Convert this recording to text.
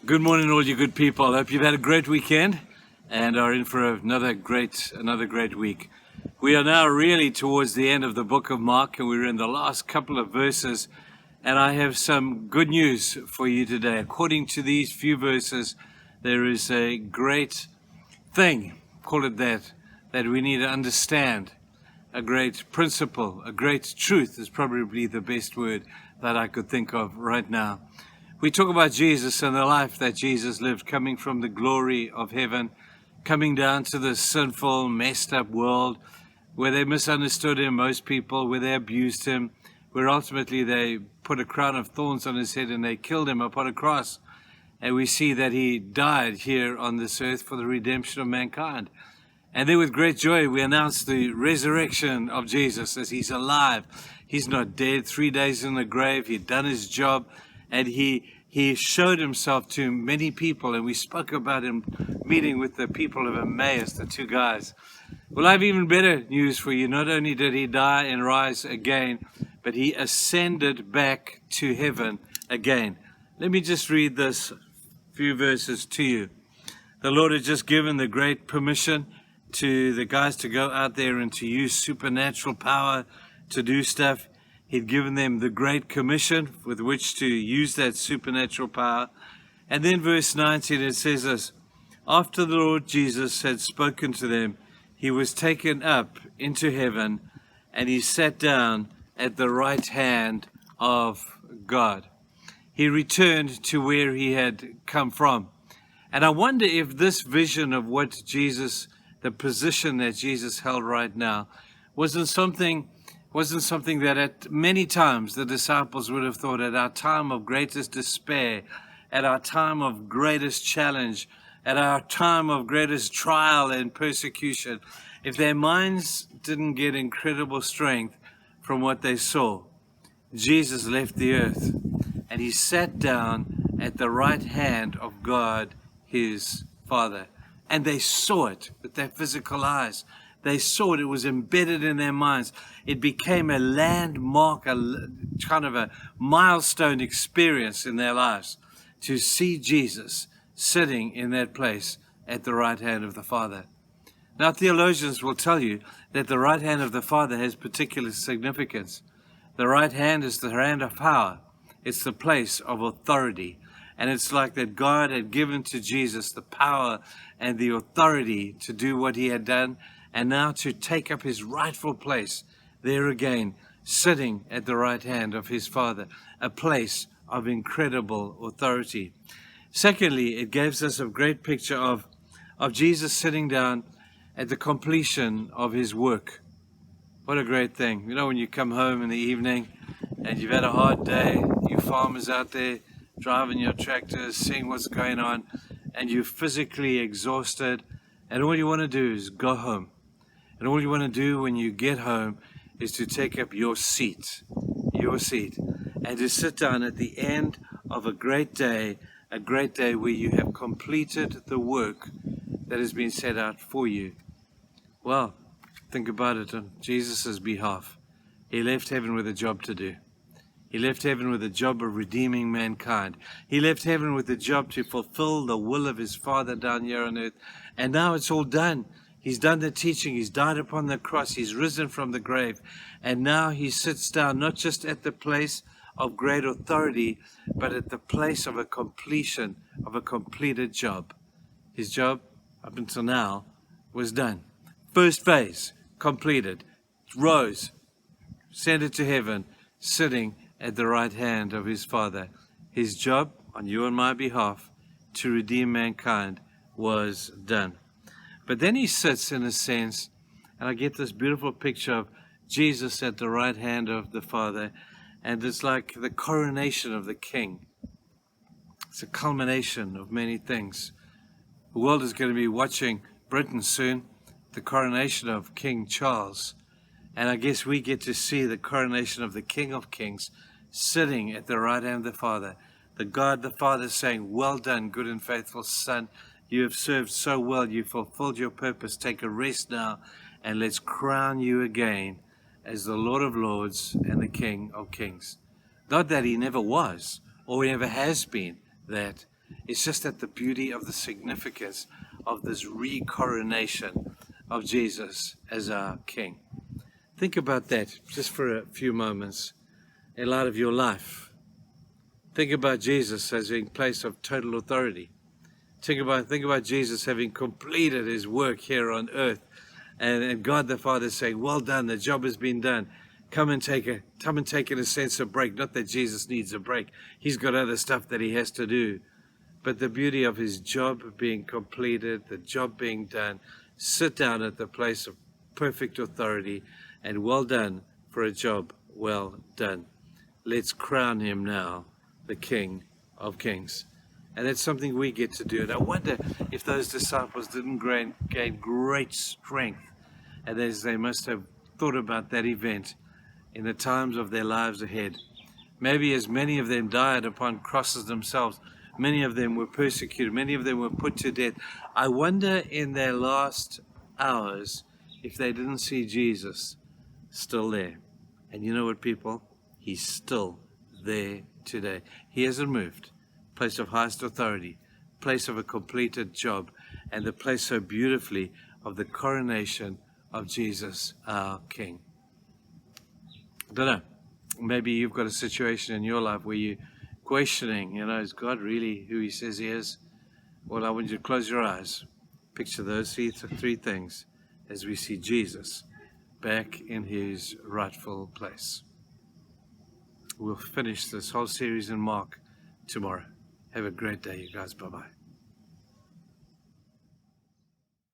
Good morning, all you good people. I hope you've had a great weekend and are in for another great week. We are now really towards the end of the book of Mark, and we're in the last couple of verses. And I have some good news for you today. According to these few verses, there is a great thing, call it that we need to understand. A great principle, a great truth is probably the best word that I could think of right now. We talk about Jesus and the life that Jesus lived, coming from the glory of heaven, coming down to the sinful, messed up world where they misunderstood him, most people, where they abused him, where ultimately they put a crown of thorns on his head and they killed him upon a cross. And we see that he died here on this earth for the redemption of mankind. And then with great joy, we announce the resurrection of Jesus as he's alive. He's not dead, 3 days in the grave. He'd done his job. And he showed himself to many people, and we spoke about him meeting with the people of Emmaus, the two guys. Well, I have even better news for you. Not only did he die and rise again, but he ascended back to heaven again. Let me just read this few verses to you. The Lord had just given the great permission to the guys to go out there and to use supernatural power to do stuff. He'd given them the Great Commission with which to use that supernatural power. And then verse 19, it says this: after the Lord Jesus had spoken to them, he was taken up into heaven, and he sat down at the right hand of God. He returned to where he had come from. And I wonder if this vision of what Jesus, the position that Jesus held right now, wasn't something that at many times the disciples would have thought, at our time of greatest despair, at our time of greatest challenge, at our time of greatest trial and persecution, if their minds didn't get incredible strength from what they saw. Jesus left the earth and he sat down at the right hand of God, his Father. And they saw it with their physical eyes. They saw it. It was embedded in their minds. It became a landmark, a kind of a milestone experience in their lives to see Jesus sitting in that place at the right hand of the Father. Now, theologians will tell you that the right hand of the Father has particular significance. The right hand is the hand of power. It's the place of authority. And it's like that God had given to Jesus the power and the authority to do what he had done, and now to take up his rightful place there again, sitting at the right hand of his Father, a place of incredible authority. Secondly, it gives us a great picture of Jesus sitting down at the completion of his work. What a great thing. You know, when you come home in the evening and you've had a hard day, you farmers out there driving your tractors, seeing what's going on, and you're physically exhausted, and all you want to do is go home. And all you want to do when you get home is to take up your seat, and to sit down at the end of a great day where you have completed the work that has been set out for you. Well, think about it on Jesus' behalf. He left heaven with a job to do. He left heaven with a job of redeeming mankind. He left heaven with a job to fulfill the will of his Father down here on earth. And now it's all done. He's done the teaching. He's died upon the cross. He's risen from the grave. And now he sits down not just at the place of great authority, but at the place of a completion, of a completed job. His job, up until now, was done. First phase, completed. Rose, ascended to heaven, sitting at the right hand of his Father. His job, on you and my behalf, to redeem mankind, was done. But then he sits, in a sense, and I get this beautiful picture of Jesus at the right hand of the Father, and it's like the coronation of the King. It's a culmination of many things. The world is going to be watching Britain soon, the coronation of King Charles. And I guess we get to see the coronation of the King of Kings sitting at the right hand of the Father. The God the Father saying, well done, good and faithful Son. You have served so well. You fulfilled your purpose. Take a rest now, and let's crown you again as the Lord of Lords and the King of Kings. Not that he never was or he never has been that, It's just at the beauty of the significance of this re-coronation of Jesus as our King. Think about that just for a few moments in light of your life. Think about Jesus as being place of total authority. Think about Jesus having completed his work here on earth, and God the Father saying, well done, the job has been done. Come and take it in a sense of break. Not that Jesus needs a break. He's got other stuff that he has to do. But the beauty of his job being completed, the job being done, sit down at the place of perfect authority, and well done for a job well done. Let's crown him now the King of Kings. And that's something we get to do. And I wonder if those disciples didn't gain great strength, and as they must have thought about that event in the times of their lives ahead. Maybe as many of them died upon crosses themselves, many of them were persecuted, many of them were put to death. I wonder in their last hours if they didn't see Jesus still there. And you know what, people? He's still there today. He hasn't moved. Place of highest authority, place of a completed job, and the place so beautifully of the coronation of Jesus, our King. I don't know. Maybe you've got a situation in your life where you're questioning, is God really who he says he is? Well, I want you to close your eyes. Picture those three things as we see Jesus back in his rightful place. We'll finish this whole series in Mark tomorrow. Have a great day, you guys. Bye-bye.